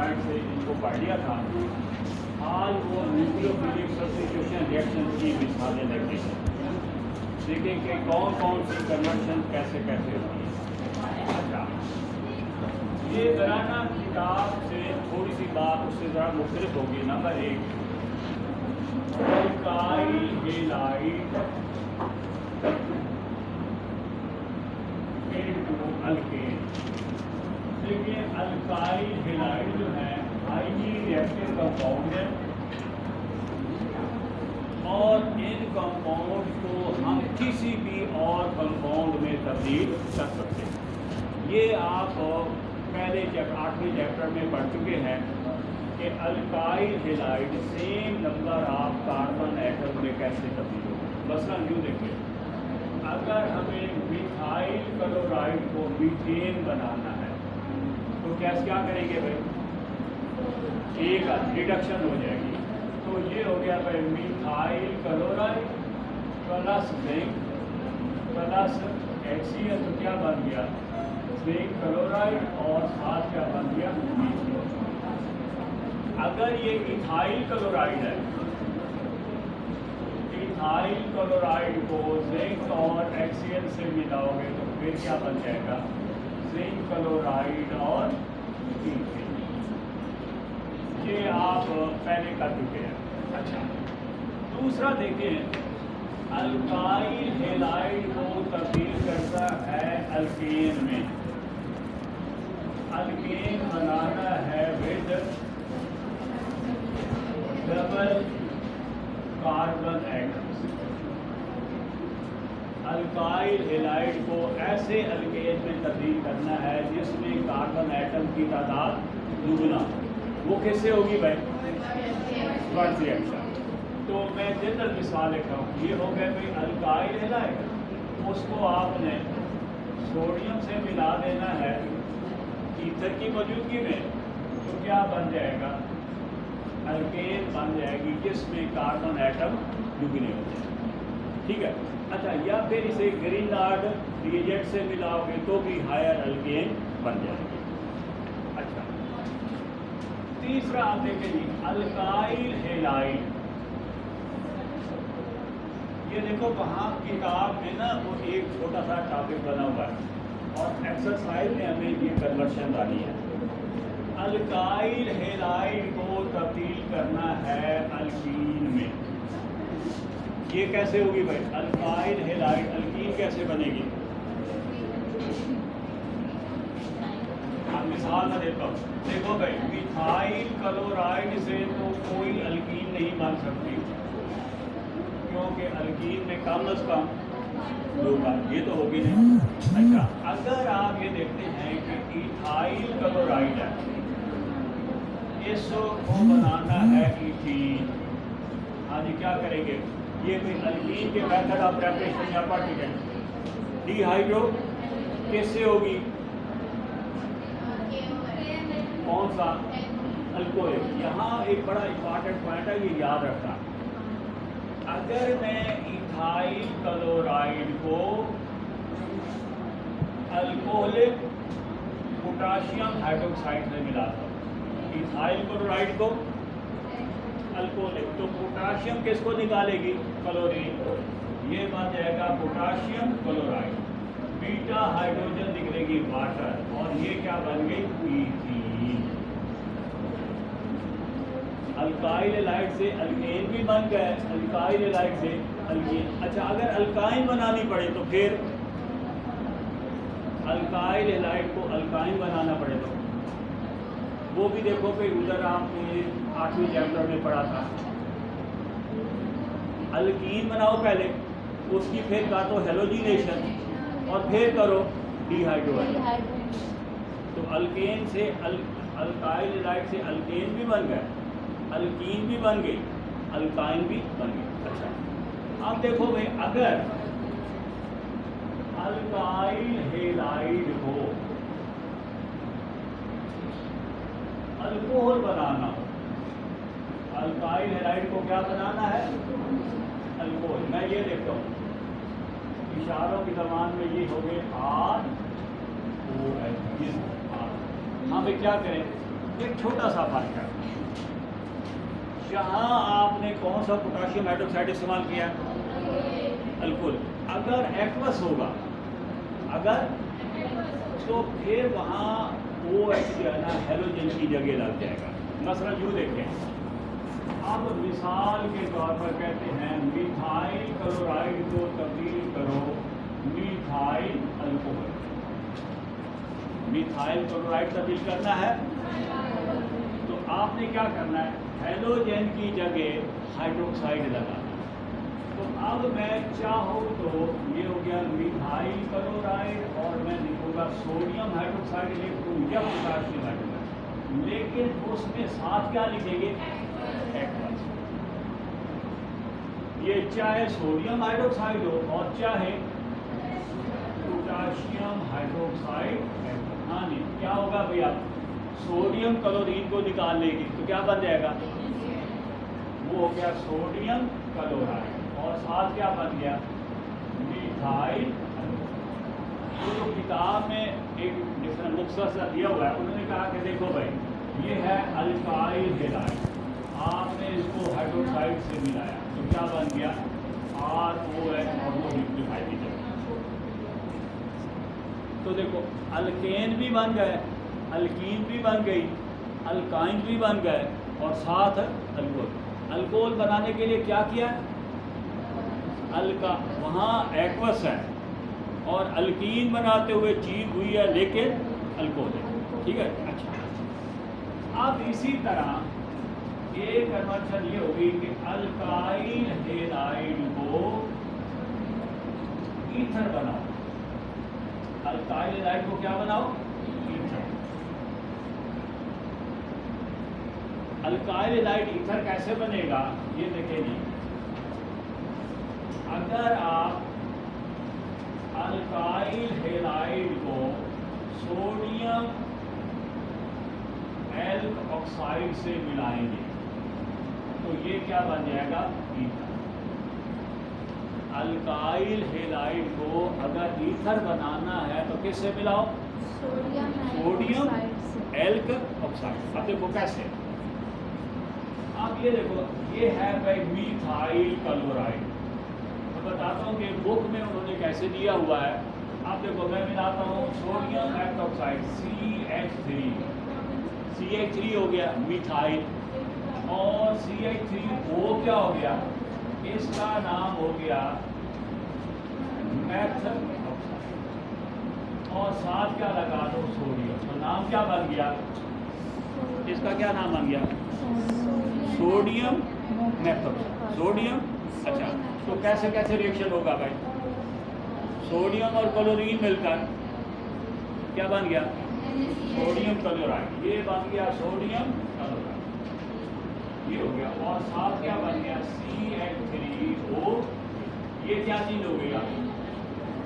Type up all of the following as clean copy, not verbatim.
Point से इनको पढ़ लिया था। आज वो न्यूक्लियोफिलिक सब्स्टिट्यूशन रिएक्शन की मिसालें लगी हैं। देखें कि कौन कौन सी कन्वर्शन कैसे कैसे होती है। अच्छा, ये ज़रा ना किताब से थोड़ी सी बात उससे ज़रा मुख्तलिफ होगी। Number 1, alkyl halide alkane. देखिए, अल्काइल हेलाइड जो है हाईली रिएक्टिव कंपाउंड है और इन कंपाउंड को हम किसी भी और कंपाउंड में तब्दील कर सकते हैं। ये आप पहले 8वें चैप्टर में पढ़ चुके हैं कि alkyl halide same number of carbon atom में कैसे तब्दील होगा। मसलन यूँ देखिए, अगर हमें मिथाइल क्लोराइड को मीथेन बनाना है तो क्या करेंगे भाई, एक रिडक्शन हो जाएगी। तो ये हो गया भाई methyl chloride plus zinc plus HCl, तो क्या बन गया, जिंक क्लोराइड और साथ क्या बन गया, मीथेन। अगर ये इथाइल क्लोराइड है, इथाइल क्लोराइड को जिंक और HCl से मिलाओगे तो फिर क्या बन जाएगा, जिंक क्लोराइड और मीथेन। ये आप पहले कर चुके हैं। अच्छा, दूसरा देखें, अल्काइल हेलाइड को तब्दील करता है अल्केन में। अल्केन बनाना है with double carbon atoms. Alkyl halide को ऐसे अल्केन में तब्दील करना है जिसमें कार्बन एटम की तादाद दुगना। वो कैसे होगी भाई, स्पर्श रिएक्शन। तो मैं जनरल मिसाल लिख रहा हूँ। ये हो गया भाई अल्काइल हेलाइड, उसको आपने सोडियम से मिला देना है ईथर की मौजूदगी में, तो क्या बन जाएगा, अल्केन बन जाएगी जिसमें कार्बन एटम दुगने हो जाए। ठीक है। अच्छा, या फिर इसे ग्रीनलार्ड रिएजेंट से मिलाओगे तो भी हायर अल्केन बन जाएगी। अच्छा, तीसरा आप देखेंगे अल्काइल हेलाइड। ये देखो वहाँ किताब में ना वो एक छोटा सा टॉपिक बना हुआ है और एक्सरसाइज में हमें ये कन्वर्शन डाली है। अल्काइल हेलाइड को तब्दील करना है अल्कीन में। ये कैसे होगी भाई, अल्काइल हेलाइड अल्कीन कैसे बनेगी। अब मिसाल मैं देता हूँ। देखो भाई, मिथाइल क्लोराइड से तो कोई अल्कीन नहीं बन सकती क्योंकि अल्कीन में कम अज़ कम 2 कार्बन, ये तो होगी नहीं। अच्छा, अगर आप ये देखते हैं कि इथाइल क्लोराइड है, इसको बनाना है इथीन। हाँ जी, क्या करेंगे, ये कोई अल्कीन के मेथड ऑफ प्रेपरेशन या पढ़ चुके हैं। डिहाइड्रो कैसे होगी, कौन सा, अल्कोहलिक। यहाँ एक बड़ा इंपॉर्टेंट पॉइंट है, ये याद रखना। अगर मैं इथाइल क्लोराइड को अल्कोहलिक पोटाशियम हाइड्रोक्साइड से मिलाता हूँ, इथाइल क्लोराइड को अल्कोहलिक, तो पोटाशियम किसको निकालेगी, क्लोरीन को। ये बन जाएगा पोटाशियम क्लोराइड, बीटा हाइड्रोजन निकलेगी वाटर, और ये क्या बन गई, ईथीन। अल्काइल हेलाइड से अल्केन भी बन गए, अल्काइल हेलाइड से अल्कीन। अच्छा, अगर अल्काइन बनानी पड़े तो फिर अल्काइल हेलाइड को अल्काइन बनाना पड़े तो वो भी देखो कि उधर आपने 8वें चैप्टर में पढ़ा था। अल्कीन बनाओ पहले, उसकी फिर काटो हेलोजिनेशन और फिर करो डिहाइड्रोजन। तो अल्केन से अल्काइल हेलाइड से अल्केन भी बन गए, अल्कीन भी बन गई, अल्काइन भी बन गई। अच्छा, अब देखो भाई, अगर अल्काइल हेलाइड को अल्कोहल बनाना हो, अल्काइल हेलाइड को क्या बनाना है, अल्कोहल। मैं ये देखता हूँ इशारों की ज़बान में, ये हो गए R O H। हाँ भाई, क्या करें, एक छोटा सा फर्क है। यहाँ आपने कौन सा पोटाशियम हाइड्रोक्साइड इस्तेमाल किया? अल्कोहल। अगर एक्वस होगा, अगर तो फिर वहाँ OH जो है ना हेलोजन की जगह लग जाएगा। मसलन यूँ देखें, अब मिसाल के तौर पर कहते हैं मिथाइल क्लोराइड को तब्दील करो मिथाइल अल्कोहल। मिथाइल क्लोराइड तब्दील करना है तो आपने क्या करना है? हेलोजन की जगह हाइड्रोक्साइड लगाना। तो अब मैं चाहूँ तो ये हो गया मिथाइल क्लोराइड और मैं लिखूँगा सोडियम हाइड्रोक्साइड लिख दूँ या पोटाशियम हाइड्रोक्साइड, लेकिन उसमें साथ क्या लिखेंगे? एक्वस। ये चाहे सोडियम हाइड्रोक्साइड हो और चाहे पोटाशियम हाइड्रोक्साइड। हाँ नहीं, क्या होगा भैया? सोडियम क्लोरीन को निकाल लेगी तो क्या बन जाएगा? वो हो गया सोडियम क्लोराइड और साथ क्या बन गया? मिथाइल। तो किताब में एक डिफरेंट मुख्तसर सा दिया हुआ है, उन्होंने कहा कि देखो भाई ये है अल्काइल हैलाइड, आपने इसको हाइड्रोक्साइड से मिलाया तो क्या बन गया? ROH और वो न्यूक्लियोफाइल की जगह। तो देखो अल्केन भी बन गए, अल्कीन भी बन गई, अल्काइन भी बन गए और साथ अल्कोहल। अल्कोहल बनाने के लिए क्या किया? अल्का वहाँ एक्वस है और अल्कीन बनाते हुए चीज हुई है लेकिन अल्कोहल है। ठीक है, अच्छा। अब इसी तरह एक कन्वर्शन ये होगी कि अल्काइल हैलाइड को ईथर बनाओ। अल्काइल हैलाइड को क्या बनाओ? ईथर। अल्काइल हैलाइड ईथर कैसे बनेगा ये देखें जी। अगर आप अल्काइल हैलाइड को सोडियम एल्क ऑक्साइड से मिलाएंगे तो ये क्या बन जाएगा? ईथर। अल्काइल हैलाइड को अगर ईथर बनाना है तो किससे मिलाओ? Sodium elk oxide. अब देखो कैसे। अब ये देखो ये है भाई मिथाइल क्लोराइड। तो बताता हूँ कि बुक में उन्होंने कैसे दिया हुआ है। अब देखो मैं मिलाता हूँ सोडियम हाइड्रोक्साइड CH3 हो गया मिथाइल, और CH3O क्या हो गया? इसका नाम हो गया मेथल ऑक्साइड और साथ क्या लगा दो? सोडियम। तो नाम क्या बन गया? इसका क्या नाम बन गया? Sodium methyl. सोडियम। अच्छा, तो कैसे कैसे रिएक्शन होगा भाई? सोडियम और क्लोरीन मिलकर क्या बन गया? Sodium chloride. ये बन गया सोडियम क्लोराइड, ये हो गया। और साथ क्या बन गया? CH3O। ये क्या चीज हो गई?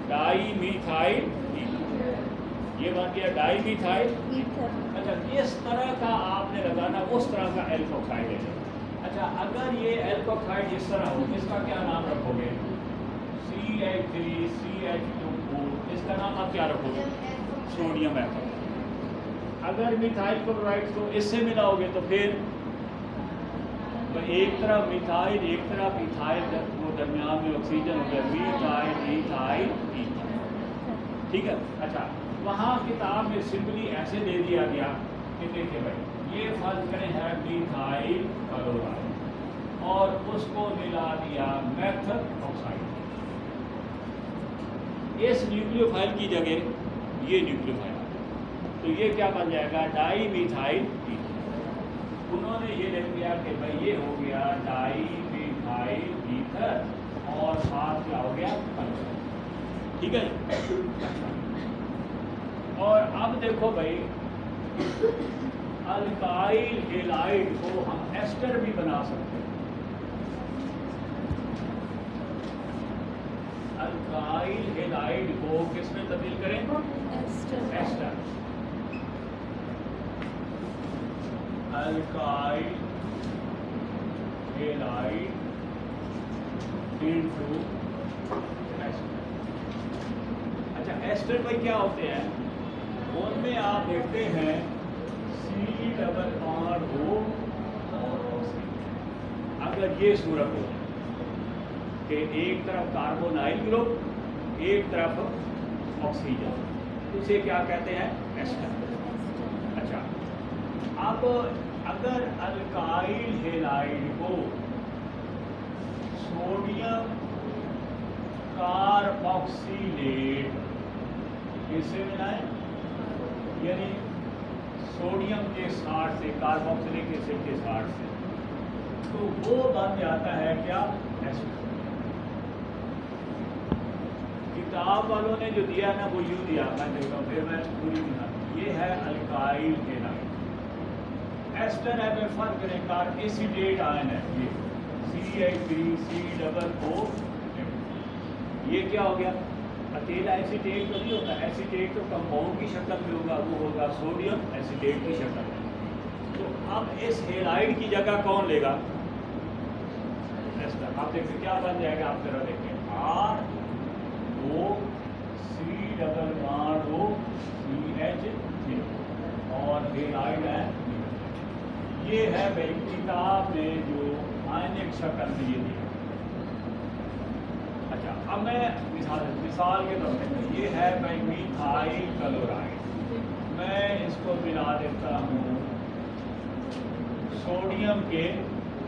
Di methyl ether. ये बन गया डाई मिथाइल ईथर। अच्छा, इस तरह का आपने लगाना, उस तरह का एल्कोक्साइड है। अच्छा, अगर ये एल्कोक्साइड इस तरह हो, इसका क्या नाम रखोगे? CH3 CH2O। इसका नाम आप क्या रखोगे? Sodium alkoxide. अगर मिथाइल क्लोराइड को इससे मिलाओगे तो फिर तो एक तरफ मिथाइल एक तरफ इथाइल, वो दरमियान में ऑक्सीजन हो गया मिथाइल इथाइल ईथर। ठीक है, अच्छा। वहाँ किताब में सिंपली ऐसे दे दिया गया कि देखिए भाई ये फर्ज करें है मिथाइल क्लोराइड और उसको मिला दिया मेथल ऑक्साइड। इस न्यूक्लियोफाइल की जगह ये न्यूक्लियोफाइल, तो ये क्या बन जाएगा? Di methyl ether. उन्होंने ये लिख दिया कि भाई ये हो गया डाई मिथाइल ईथर और साथ क्या हो गया? ठीक है। और अब देखो भाई अल्काइल हैलाइड को हम एस्टर भी बना सकते हैं। अल्काइल हैलाइड को किस में तब्दील करें? Ester. Alkyl halide into ester. अच्छा, एस्टर भाई क्या होते हैं? उनमें आप देखते हैं C डबल बॉन्ड हो और ऑक्सीजन। अगर ये सूरत हो कि एक तरफ कार्बोनाइल ग्रुप एक तरफ ऑक्सीजन, उसे क्या कहते हैं? एस्टर। अच्छा, अब अगर अल्काइल हैलाइड को सोडियम कार्बोक्सिलेट किससे मिलाएं, यानी सोडियम के साथ से कार्बोक्सिलिक एसिड के साथ से, तो वो बन जाता है क्या? एस्टर। किताब वालों ने जो दिया ना वो यूँ दिया, मैं देखता हूँ फिर मैं पूरी दिखा। ये है अल्काइल हैलाइड। एस्टर है में फर्क करें, कार एसिडेट आयन है ये CH3COO। ये क्या हो गया? अकेला एसिटेट तो नहीं होता, एसिटेट तो कंपाउंड की शक्ल में होगा, वो होगा सोडियम एसिटेट की शक्ल में। तो अब इस हैलाइड की जगह कौन लेगा? एस्टर। आप देखिए क्या बन जाएगा, आप जरा देखिए R2COOCH और हैलाइड है। ये है भाई किताब में जो आयनिक शक्ल में ये दिया। अच्छा, अब मैं मिसाल के तौर पर, ये है भाई मिथाइल क्लोराइड। मैं इसको मिला देता हूँ सोडियम के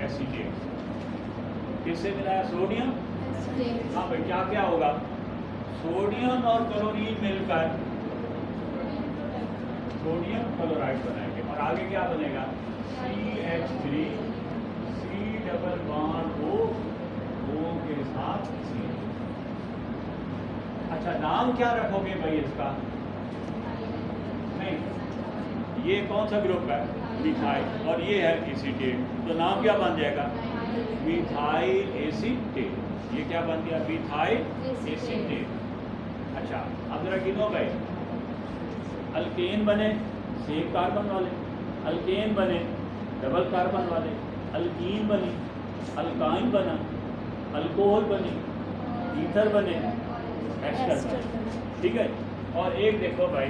एसिटेट। किससे मिलाया? सोडियम। हाँ भाई, क्या क्या होगा? सोडियम और क्लोरीन मिलकर सोडियम क्लोराइड बनाएंगे, और आगे क्या बनेगा? CH3 C double bond O के साथ C। अच्छा, नाम क्या रखोगे भाई इसका? नहीं, ये कौन सा ग्रुप है? मिथाइल, और ये है एसीटेट, तो नाम क्या बन जाएगा? Methyl acetate. ये क्या बन गया? Methyl acetate. अच्छा, अब जरा गिनो भाई, अल्केन बने सेम कार्बन वाले, अल्केन बने डबल कार्बन वाले, अल्कीन बनी, अल्काइन बना, अल्कोहल बनी, ईथर बने, एस्टर बने। ठीक है। और एक देखो भाई,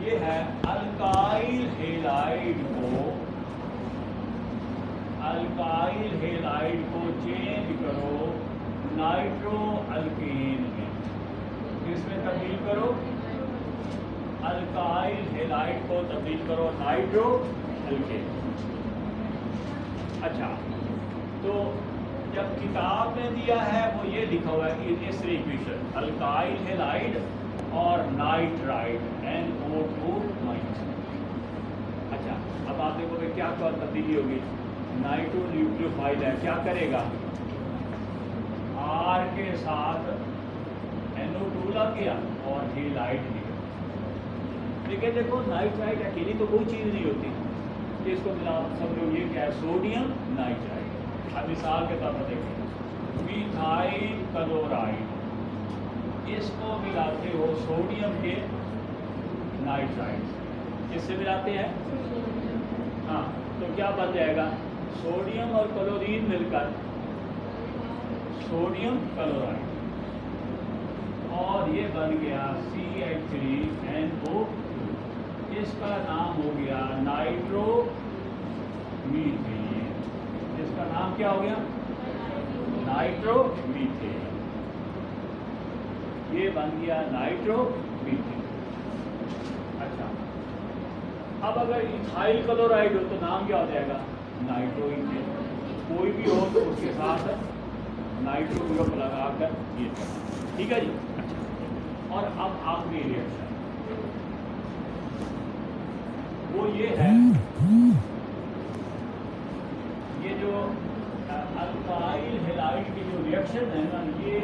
ये है अल्काइल हैलाइड को चेंज करो नाइट्रो अल्केन में। किसमें तब्दील करो? अल्काइल हैलाइड को तब्दील करो नाइट्रो अल्केन। अच्छा, तो जब किताब में दिया है वो ये लिखा हुआ है कि इस इक्वेशन अल्काइल हैलाइड और नाइट्राइड NO2-। अच्छा, अब आप देखोगे क्या क्या तब्दीली होगी। नाइट्रो न्यूक्लियोफाइल है, क्या करेगा? R के साथ NO2 लग गया और हैलाइड निकल। लेकिन देखो, नाइट्राइड अकेली तो कोई चीज़ नहीं होती, इसको मिला समझो ये क्या है? Sodium nitride. अब मिसाल के तौर पर देखिए, मिथाइल क्लोराइड, इसको मिलाते हो सोडियम के नाइट्राइड, किससे मिलाते हैं? हाँ, तो क्या बन जाएगा? सोडियम और क्लोरीन मिलकर सोडियम क्लोराइड, और ये बन गया CH3NO। इसका नाम हो गया नाइट्रो मीथेन। इसका नाम क्या हो गया? Nitro methane. ये बन गया नाइट्रो मीथेन। अच्छा, अब अगर इथाइल क्लोराइड हो तो नाम क्या हो जाएगा? Nitro ethane. कोई भी हो तो उसके साथ नाइट्रो ग्रुप लगाकर ये, ठीक है जी। अच्छा, और अब आखिरी रिएक्शन वो ये है, ये जो अल्काइल हैलाइड की जो रिएक्शन है ना, ये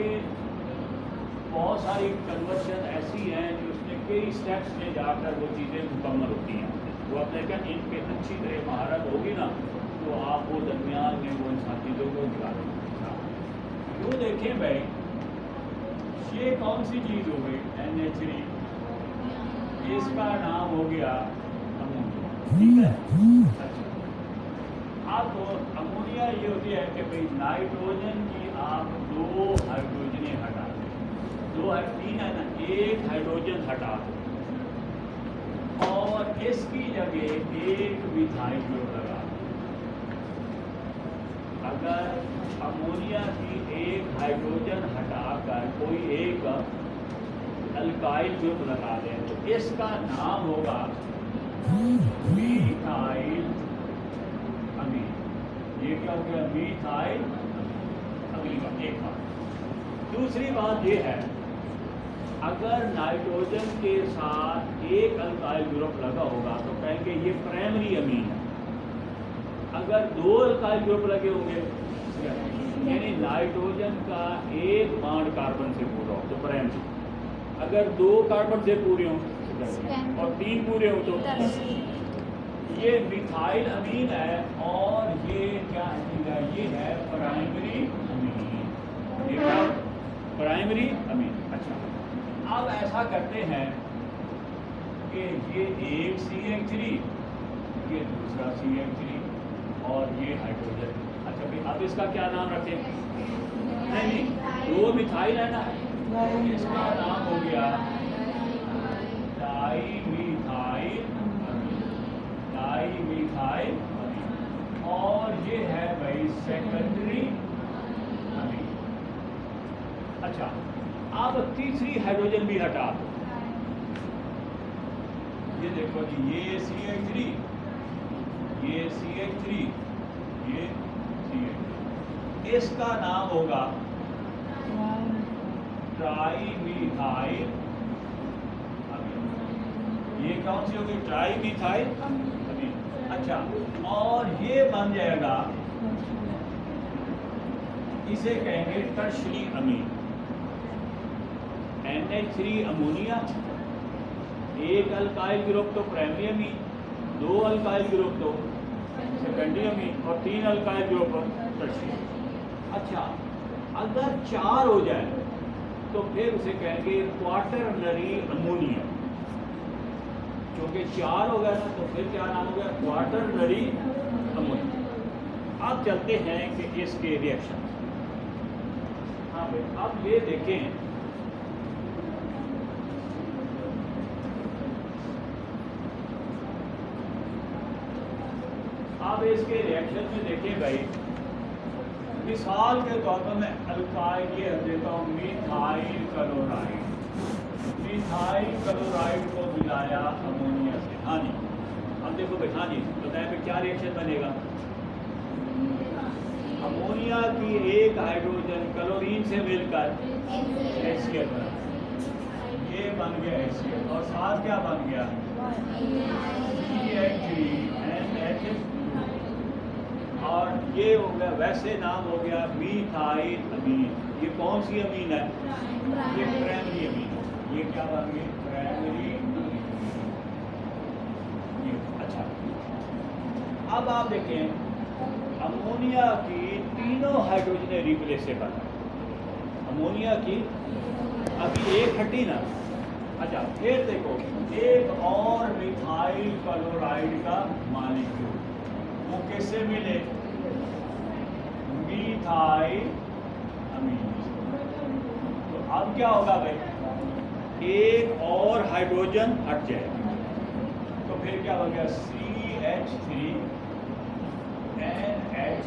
बहुत सारी कन्वर्शन ऐसी हैं जो उसमें कई स्टेप्स में जाकर वो चीज़ें मुकम्मल होती हैं। वो अपने क्या इन पे अच्छी तरह महारत होगी ना, तो आप वो दरमियान में वो इन चीज़ों को निकालेंगे। वो देखें भाई, ये कौन सी चीज़ हो गई? NH3। इसका नाम हो गया अमोनिया, ठीक है। अच्छा, अब अमोनिया ये होती है कि भाई नाइट्रोजन की आप 2 हाइड्रोजनें हटा दें, 2 3 है ना, 1 हाइड्रोजन हटा दो और इसकी जगह कहेंगे एक मिथाइल ग्रुप लगा। अगर अमोनिया की एक हाइड्रोजन हटाकर कोई एक अल्काइल ग्रुप लगा दें तो इसका नाम होगा मीथाइल अमीन। ये क्या हो गया? मीथाइल अमीन। एक बात। दूसरी बात ये है, अगर नाइट्रोजन के साथ एक अल्काइल ग्रुप लगा होगा तो कहेंगे ये प्राइमरी अमीन है। अगर दो अल्काइल ग्रुप लगे होंगे यानी नाइट्रोजन का एक बॉन्ड कार्बन से पूरा हो तो प्राइमरी, अगर दो कार्बन से पूरे हों और तीन पूरे हो तो ये मिथाइल अमीन है। और ये क्या है? ये है प्राइमरी अमीन। ये क्या? Primary amine. अच्छा, अब ऐसा करते हैं कि ये एक CH3, ये दूसरा CH3 और ये हाइड्रोजन। अच्छा भाई, अब इसका क्या नाम रखें? नहीं, दो मिथाइल है ना, इसका नाम हो गया डाईमिथाइल अमीन। डाईमिथाइल अमीन। और ये है भाई सेकेंडरी अमीन। अच्छा, अब तीसरी हाइड्रोजन भी हटा दो। ये देखो जी, ये CH3, ये CH3, ये CH3, इसका नाम होगा ट्राईमिथाइल अमीन। ये कौन सी होगी? ट्राईमिथाइल अमीन। अच्छा, और ये बन जाएगा, इसे कहेंगे टर्शरी अमीन। NH3 अमोनिया, एक अल्काइल ग्रुप तो प्राइमरी अमीन, दो अल्काइल ग्रुप तो सेकेंडरी अमीन और तीन अल्काइल ग्रुप टर्शरी। अच्छा, अगर चार हो जाए तो फिर उसे कहेंगे क्वाटरनरी अमोनिया। क्योंकि चार हो गया ना तो फिर क्या नाम हो गया? Quaternary ammonia. अब चलते हैं कि इसके रिएक्शन। हाँ भाई, अब ये देखें, अब इसके रिएक्शन में देखें भाई, मिसाल के तौर पर मैं अल्काइल ये देता हूँ मिथाइल क्लोराइड। मिथाइल क्लोराइड को मिलाया अमोनिया से। हाँ जी, अब देखो भाई, हाँ जी बताएं भाई क्या रिएक्शन बनेगा? अमोनिया की एक हाइड्रोजन क्लोरीन से मिलकर HCl बना, ये बन गया HCl और साथ क्या बन गया? CH3NH। और ये हो गया, वैसे नाम हो गया मीथाइल अमीन। ये कौन सी अमीन है? ये प्राइमरी अमीन है। ये क्या बन गई? Primary amine. अच्छा, अब आप देखें, अमोनिया की तीनों हाइड्रोजन रिप्लेसेबल है। अमोनिया की अभी एक हटी ना। अच्छा, फिर देखो, एक और मिथाइल क्लोराइड का मॉलिक्यूल, वो किससे मिले? मिथाइल अमीन। तो अब क्या होगा भाई? एक और हाइड्रोजन हट जाएगा तो फिर क्या हो गया? CH3NH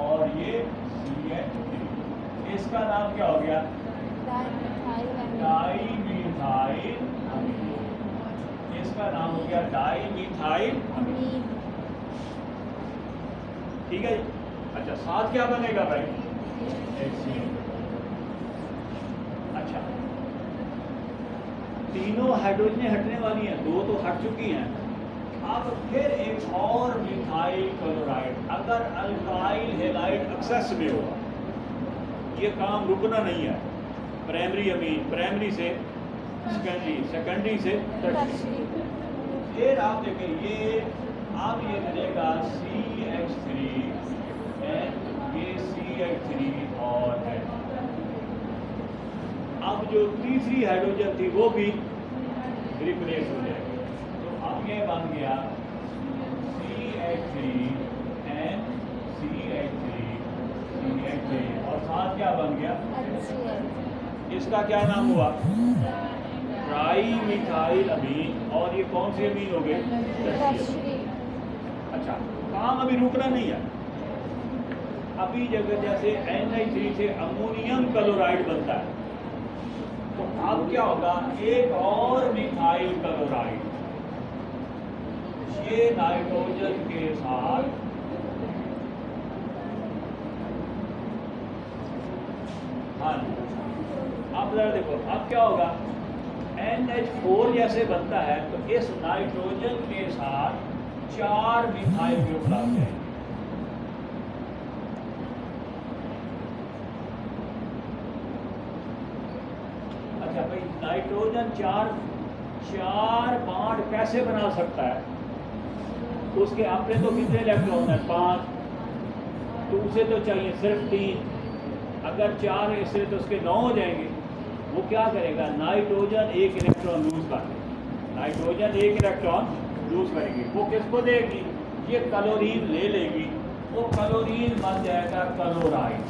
और ये CH3, इसका नाम क्या हो गया? डाईमिथाइल अमीन। इसका नाम हो गया डाईमिथाइल अमीन। ठीक है जी। अच्छा, साथ क्या बनेगा भाई? HCl। अच्छा, तीनों हाइड्रोजन हटने वाली हैं, दो तो हट चुकी हैं। अब फिर एक और मिथाइल क्लोराइड, अगर अल्काइल हैलाइड एक्सेस में होगा, ये काम रुकना नहीं है। प्राइमरी अमीन, प्राइमरी से सेकेंडरी, सेकेंडरी से टर्शरी। फिर आप देखें, ये अब ये बनेगा CH3, ये CH3 और है। अब जो तीसरी हाइड्रोजन थी वो भी रिप्लेस हो जाएगी। तो अब ये बन गया CH3 CH3 और साथ क्या बन गया? इसका क्या नाम हुआ? ट्राई मिथाइल अमीन, और ये कौन सी अमीन हो गई? टर्शियरी। अच्छा, काम अभी रुकना नहीं है। अभी जगह जैसे NH3 से अमोनियम क्लोराइड बनता है, तो अब क्या होगा? एक और मिथाइल क्लोराइड ये नाइट्रोजन के साथ हाँ अब जरा देखो, अब क्या होगा? NH4 जैसे बनता है, तो इस नाइट्रोजन के साथ 4 मिथाइल ग्रुप लग जाएंगे। अच्छा भाई, नाइट्रोजन चार बॉन्ड कैसे बना सकता है? उसके अपने तो कितने इलेक्ट्रॉन है? 5, तो उसे तो चाहिए सिर्फ 3। अगर 4 है इससे तो उसके 9 हो जाएंगे। वो क्या करेगा? नाइट्रोजन 1 इलेक्ट्रॉन लूज कर देगा। नाइट्रोजन 1 इलेक्ट्रॉन लूज करेगी, वो किसको देगी? ये क्लोरीन ले लेगी, वो क्लोरीन बन जाएगा क्लोराइड।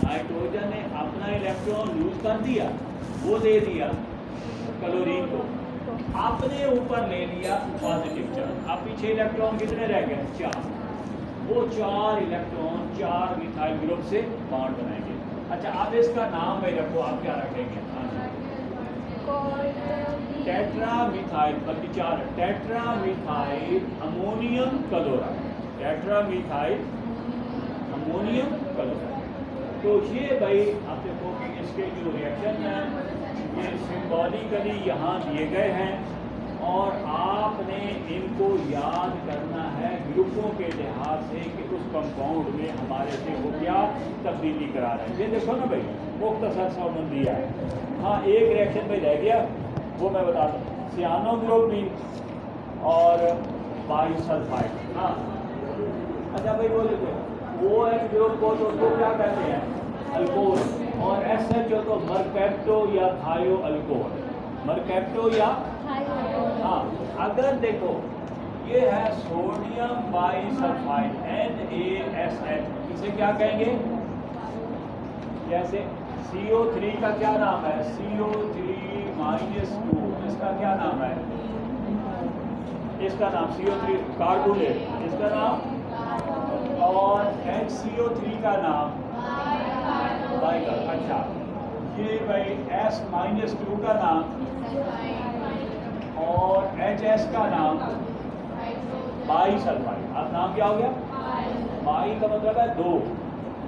नाइट्रोजन ने अपना इलेक्ट्रॉन लूज कर दिया, वो दे दिया क्लोरीन को, आपने ऊपर ले लिया पॉजिटिव चार्ज। अब पीछे इलेक्ट्रॉन कितने रह गए? 4। वो 4 इलेक्ट्रॉन 4 मिथाइल ग्रुप से बॉन्ड बनाएंगे। अच्छा, आप इसका नाम भाई रखो, आप क्या रखेंगे? टेट्रा मिथाइल, बल्कि 4 tetra methyl ammonium chloride. Tetra methyl ammonium chloride. तो ये भाई आप देखो कि इसके जो रिएक्शन हैं ये सिंबॉलिकली यहाँ दिए गए हैं, और आपने इनको याद करना है ग्रुपों के लिहाज से कि उस कंपाउंड में हमारे से वो क्या तब्दीली करा रहे हैं। ये देखो ना भाई, मुख्तसर सा उन्होंने दिया है। हाँ, एक रिएक्शन में रह गया, वो मैं बता दूँ, सियानो ग्रुप भी और बाइसल्फाइड। हाँ अच्छा भाई, वो देखो OH ग्रुप को तो उसको क्या कहते हैं? अल्कोहल, और SHO तो मरकैप्टो या थायो अल्कोहल। मरकैप्टो या हाँ, अगर देखो ये है सोडियम बाइसल्फाइड NaSH, इसे क्या कहेंगे? जैसे CO3 का क्या नाम है? CO3-2, इसका क्या नाम है? इसका नाम CO3 कार्बोनेट, इसका नाम, और HCO3 का नाम बाइकर। अच्छा, ये भाई S-2 का नाम, और HS का नाम बाइसल्फाइड। अब नाम क्या हो गया? बाई का मतलब है 2।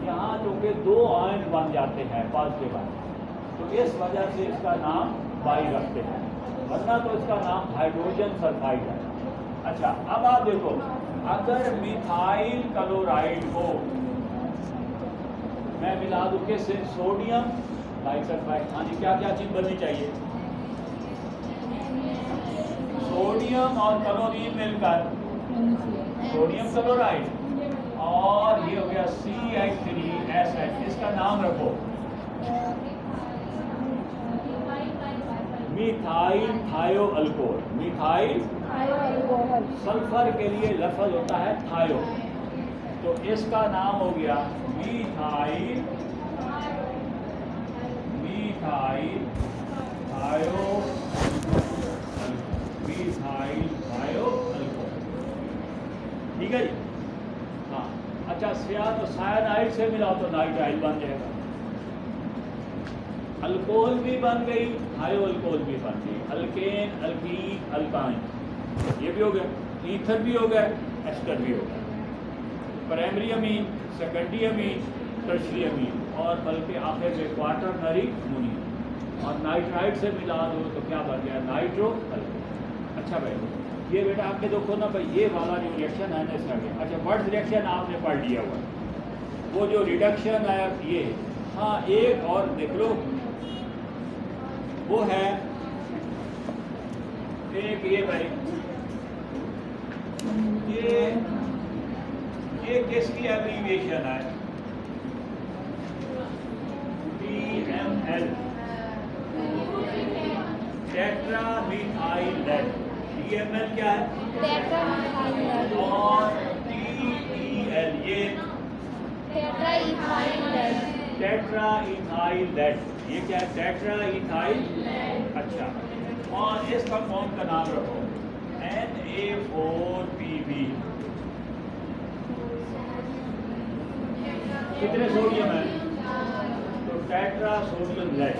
यहाँ चूंकि 2 आयन बन जाते हैं पॉजिटिव आयन, तो इस वजह से इसका नाम बाई रखते हैं, वरना तो इसका नाम हाइड्रोजन सल्फाइड है। अच्छा, अब आप देखो, अगर मिथाइल क्लोराइड को मैं मिला दूँ किससे? Sodium bisulphide. हाँ जी, क्या क्या चीज़ बननी चाहिए? सोडियम और क्लोरीन मिलकर सोडियम क्लोराइड, और ये हो गया CH3SH। इसका नाम रखो मिथाइल थायो अल्कोहल। मिथाइल सल्फर के लिए लफ्ज होता है थायो, तो इसका नाम हो गया मिथाइल थायो अल्कोहल। ठीक है जी। हाँ अच्छा, साइनाइड से मिला तो नाइट्राइल बन जाएगा। अल्कोहल भी बन गई, थायो अल्कोहल भी बन गई। अल्केन, अल्कीन, अल्काइन, ये भी हो गया। ईथर भी हो गया, एस्टर भी हो गया। Primary amine, secondary amine, tertiary amine, और बल्कि आखिर में क्वाटरनरी अमोनियम। और नाइट्राइड से मिला दो तो क्या बन गया? Nitro alcohol. अच्छा भाई, ये बेटा आपने देखो ना भाई, ये वाला जो रिएक्शन है ना इसका गया। अच्छा, फर्स्ट रिएक्शन आपने पढ़ लिया हुआ, वो जो रिडक्शन है ये। हाँ, एक और देख लो, वो है एक ये भाई, ये किसकी एब्रीविएशन है? TML, tetra methyl lead. TML क्या है? Tetra methyl lead. और TEL ये tetra ethyl lead. Tetra ethyl lead. ये क्या है? Tetra ethyl. अच्छा, और इस कंपाउंड का नाम रखो Na4PB। कितने सोडियम है? तो टेट्रा सोडियम लेड।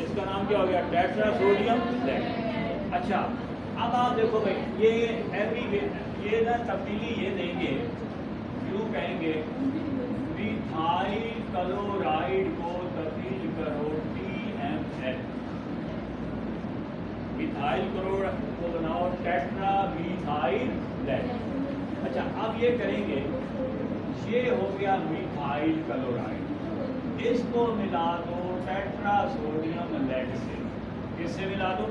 इसका नाम क्या हो गया? Tetra sodium lead. अच्छा, अब आप देखो भाई, ये ये ना तब्दीली ये देंगे, यूँ कहेंगे मिथाइल क्लोराइड को तब्दील करो TML। मिथाइल क्लोराइड को बनाओ टेट्रा मिथाइल लेड। अच्छा, अब ये करेंगे, ये हो गया मिथाइल क्लोराइड, इसको मिला दो टेट्रा सोडियम लेड से। किससे मिला दो?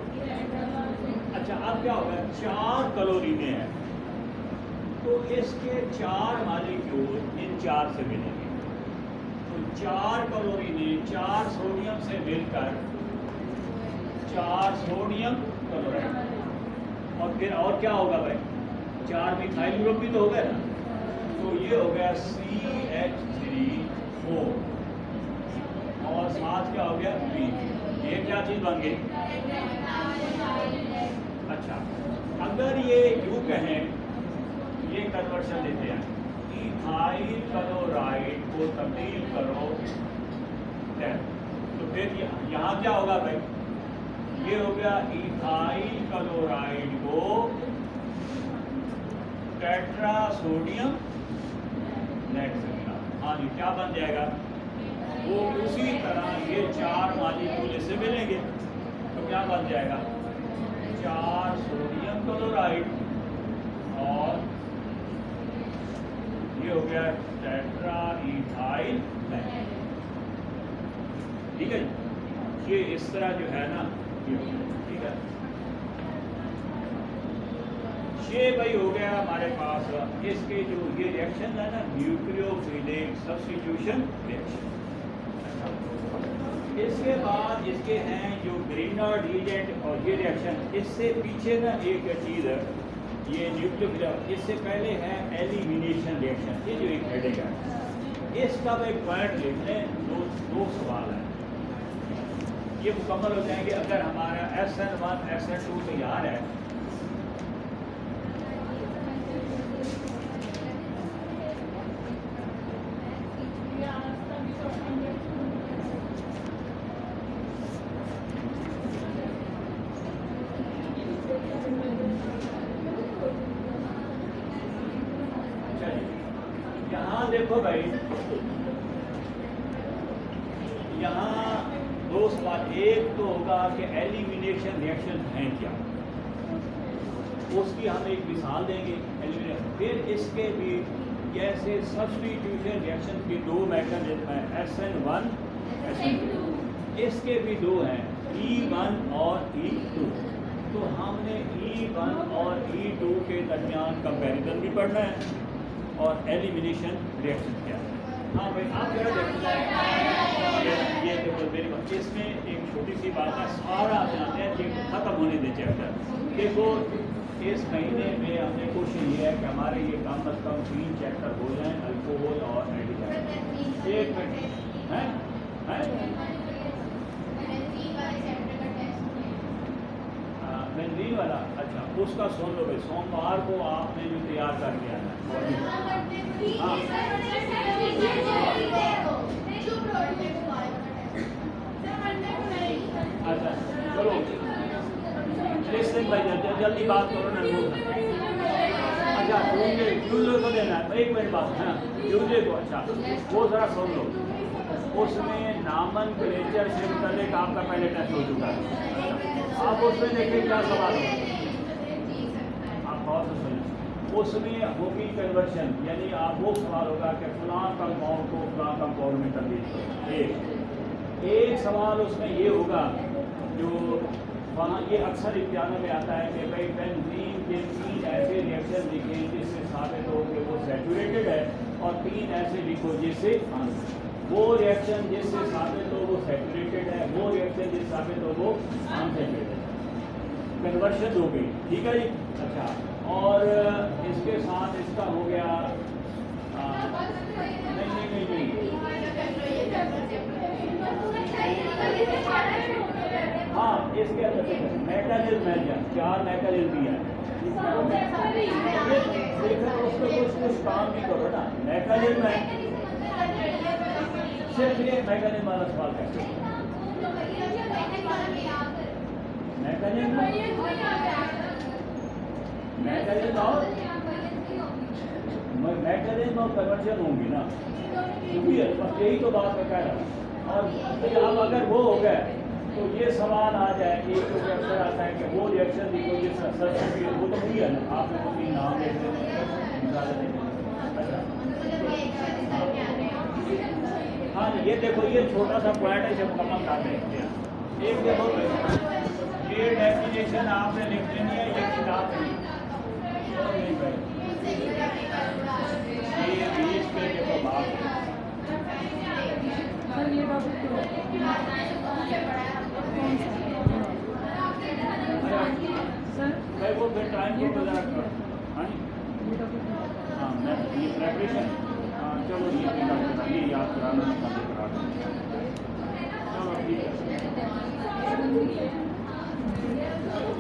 अच्छा, अब क्या होगा? 4 क्लोरीनें हैं, तो इसके 4 मॉलिक्यूल इन 4 से मिलेंगे। तो 4 क्लोरीनें 4 सोडियम से मिलकर 4 सोडियम क्लोराइड। और फिर और क्या होगा भाई? 4 मिथाइल ग्रुप भी तो हो गया ना, तो ये हो गया CH3O और साथ क्या हो गया? B। ये क्या चीज़ बन गई? अच्छा, अगर ये यूँ कहें, ये कन्वर्शन लेते हैं, इथाइल क्लोराइड को तब्दील करो लेड, तो फिर यहाँ क्या होगा भाई? ये हो गया इथाइल क्लोराइड को टेट्रा सोडियम लेड से मिला। हाँ जी, क्या बन जाएगा? वो उसी तरह ये 4 मॉलिक्यूल इससे मिलेंगे, तो क्या बन जाएगा? 4 सोडियम क्लोराइड और ये हो गया टेट्रा इथाइल लेड। ठीक है, ये इस तरह जो है ना, ठीक है, ये भाई हो गया हमारे पास इसके जो ये रिएक्शन है ना, न्यूक्लियोफिलिक सब्स्टिट्यूशन रिएक्शन। इसके बाद इसके हैं जो ग्रीनर्ड एजेंट और ये रिएक्शन। इससे पीछे ना एक चीज़ है, ये न्यूक्लियोफिलिक, इससे पहले है एलिमिनेशन रिएक्शन। ये जो एक हेडिंग है, इसका एक पॉइंट लिख लें। दो सवाल है, ये मुकम्मल हो जाएंगे अगर हमारा SN1 SN2 तैयार है। यहाँ देखो भाई, यहाँ 2 सवाल। एक तो होगा कि एलिमिनेशन रिएक्शन है क्या, उसकी हम एक मिसाल देंगे एलिमिनेशन। फिर इसके भी जैसे सब्स्टिट्यूशन रिएक्शन के 2 मैकेनिज्म हैं, SN1 SN2, इसके भी 2 हैं, E1 और E2। तो हमने E1 और E2 के दरमियान कंपैरिजन भी पढ़ना है और एलिमिनेशन रिएक्शन क्या है। हाँ भाई, आप जरा देखिए, ये देखो मेरी बात, इसमें एक छोटी सी बात है, सारा आप जानते हैं कि ख़त्म होने दें चैप्टर। देखो, इस महीने में हमने कोशिश ये है कि हमारे ये कम अज़ कम 3 चैप्टर हो जाएँ, अल्कोहल और एल्डिहाइड। एक मिनट है बेंजीन वाला। अच्छा, उसका सुन लो भाई, सोमवार को आपने जो तैयार करके आना है। हाँ, अच्छा चलो, लिसन भाई, जल्दी बात करो ना। अच्छा, ट्यूजडे को देना है, 1 मिनट बात है ना, ट्यूजडे को। अच्छा, वो ज़रा सुन लो, उसमें नामनक्लेचर से मुतालिक आपका पहले टेस्ट हो चुका है। आप उसमें देखिए क्या सवाल हो, आप बहुत से सुनिए। उसमें होगी कन्वर्शन, यानी आप वो सवाल होगा कि फलां कंपाउंड को फलां कंपाउंड में तब्दील करो। एक सवाल उसमें ये होगा, जो वहाँ ये अक्सर इम्तिहानों में आता है कि भाई बेंजीन के 3 ऐसे रिएक्शन लिखें जिससे साबित हो कि वो सैचुरेटेड है, और 3 ऐसे लिखो जिससे वो रिएक्शन जिससे साबित हो वो सैचुरेटेड है, वो रिएक्शन जिससे साबित हो वो अनसैचुरेटेड है। कन्वर्शन हो गई, ठीक है जी। अच्छा, और इसके साथ इसका हो गया नहीं हाँ इसके अंदर मैकेनिज्म है क्या, 4 मैकेनिज्म दिया है उसमें कुछ काम भी करो ना। मैकेनिज्म है, सिर्फ ये मैकेनिज्म वाला सवाल करते हैं। मैकेनिज्म और कन्वर्जन होंगी ना, क्योंकि यही तो बात मैं कह रहा हूँ। और अब अगर वो हो गए तो ये सवाल आ जाए कि एक तो अक्सर आता है कि वो रिएक्शन भी कोई सर्टिफिकेट वो तो हुई है ना, आपने तो 3 नाम ले हाँ ये देखो ये छोटा सा पॉइंट है, जब मुकम्मल कर देते हैं। एक देखो ये डेफिनेशन आपने लिख लेनी है, ये किताब नहीं ये 20 पे देखो बात मैं वो फिर टाइम को गुजार कर हाँ मैं ये प्रेपरेशन हाँ चलो ये याद कराना चलो ठीक है।